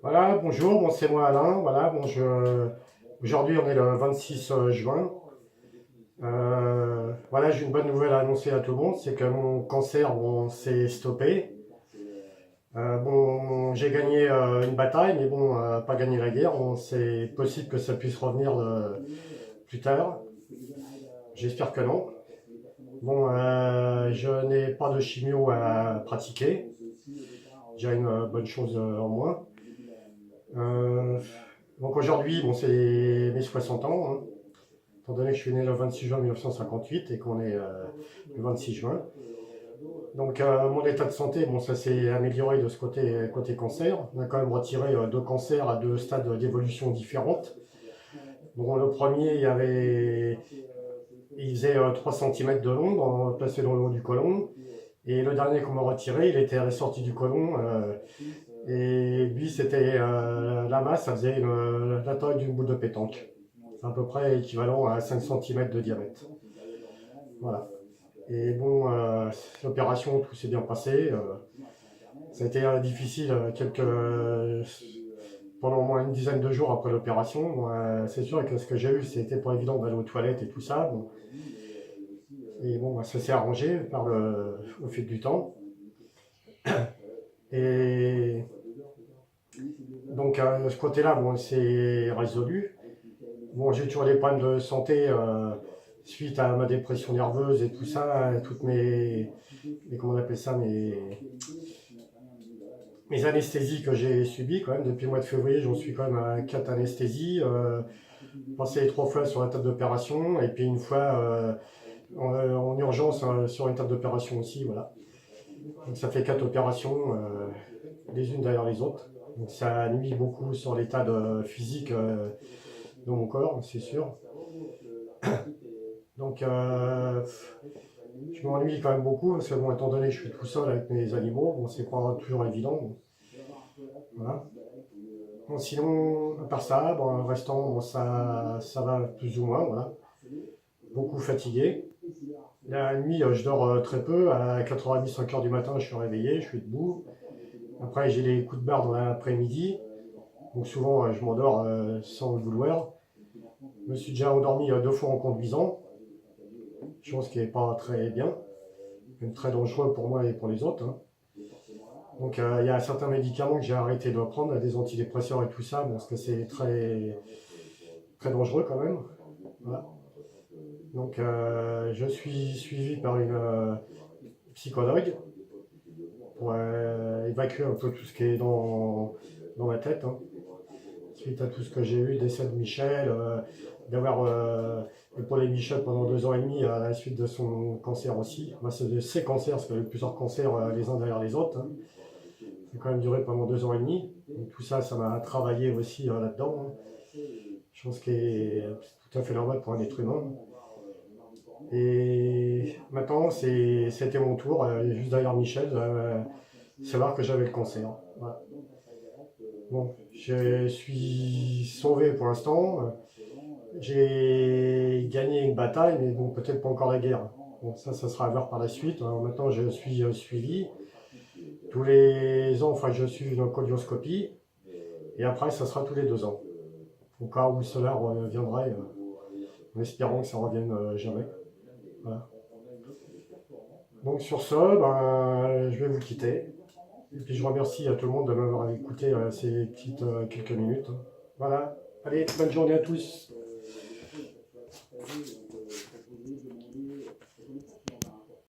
Voilà, bonjour, bon, c'est moi Alain. Voilà, bon, aujourd'hui on est le 26 juin. Voilà, j'ai une bonne nouvelle à annoncer à tout le monde, c'est que mon cancer, bon, s'est stoppé. Bon, j'ai gagné une bataille, mais bon, pas gagné la guerre. Bon, c'est possible que ça puisse revenir plus tard. J'espère que non. Bon, je n'ai pas de chimio à pratiquer. J'ai une bonne chose en moins. Euh, donc aujourd'hui, bon, c'est mes 60 ans, hein, étant donné que je suis né le 26 juin 1958 et qu'on est le 26 juin. Donc mon état de santé, bon, ça s'est amélioré de ce côté cancer. On a quand même retiré deux cancers à deux stades d'évolution différentes. Bon, le premier, il faisait 3 cm de long, placé dans le haut du côlon. Et le dernier qu'on m'a retiré, il était à la sortie du côlon. Et lui, c'était la masse, ça faisait la taille d'une boule de pétanque. C'est à peu près équivalent à 5 cm de diamètre. Voilà. Et bon, l'opération, tout s'est bien passé. Ça a été difficile pendant au moins une dizaine de jours après l'opération. Bon, c'est sûr que ce que j'ai eu, c'était pas évident d'aller aux toilettes et tout ça. Bon. Et bon, ça s'est arrangé au fil du temps. Et donc, de ce côté-là, bon, c'est résolu. Bon, j'ai toujours des problèmes de santé suite à ma dépression nerveuse et tout ça, toutes comment on appelle ça, mes anesthésies que j'ai subies quand même. Depuis le mois de février, j'en suis quand même à 4 anesthésies. Passé 3 fois sur la table d'opération et puis une fois en urgence sur une table d'opération aussi, voilà. Donc ça fait 4 opérations, les unes derrière les autres. Donc ça nuit beaucoup sur l'état physique de mon corps, c'est sûr. Donc je m'ennuie quand même beaucoup parce que bon, étant donné que je suis tout seul avec mes animaux, bon, c'est pas toujours évident. Bon. Voilà. Bon, sinon, à part ça, bon, le restant, bon, ça va plus ou moins, voilà. Beaucoup fatigué. La nuit, je dors très peu. À 4h30, 5h du matin, je suis réveillé, je suis debout. Après, j'ai les coups de barre dans l'après-midi. Donc souvent, je m'endors sans le vouloir. Je me suis déjà endormi 2 fois en conduisant. Chose qui n'est pas très bien. Même très dangereux pour moi et pour les autres. Hein. Donc il y a certains médicaments que j'ai arrêté de prendre, des antidépresseurs et tout ça, parce que c'est très, très dangereux quand même. Voilà. Donc je suis suivi par une psychologue pour évacuer un peu tout ce qui est dans ma tête. Hein. Suite à tout ce que j'ai eu, décès de Michel, d'avoir épaulé Michel pendant 2 ans et demi à la suite de son cancer aussi. Enfin, c'est de ses cancers, parce qu'il y a eu plusieurs cancers les uns derrière les autres. Hein. Ça a quand même duré pendant 2 ans et demi. Donc tout ça, ça m'a travaillé aussi là-dedans. Hein. Chose qui est tout à fait normale pour un être humain. Et maintenant, c'était mon tour, juste derrière Michel, savoir que j'avais le cancer. Voilà. Bon, je suis sauvé pour l'instant. J'ai gagné une bataille, mais bon, peut-être pas encore la guerre. Bon, ça sera à voir par la suite. Alors maintenant, je suis suivi. Tous les ans, enfin, je suis une colonoscopie. Et après, ça sera tous les 2 ans. Au cas où cela reviendrait, en espérant que ça ne revienne jamais. Voilà. Donc sur ce, ben, je vais vous quitter. Et puis je remercie à tout le monde de m'avoir écouté ces quelques minutes. Voilà. Allez, bonne journée à tous.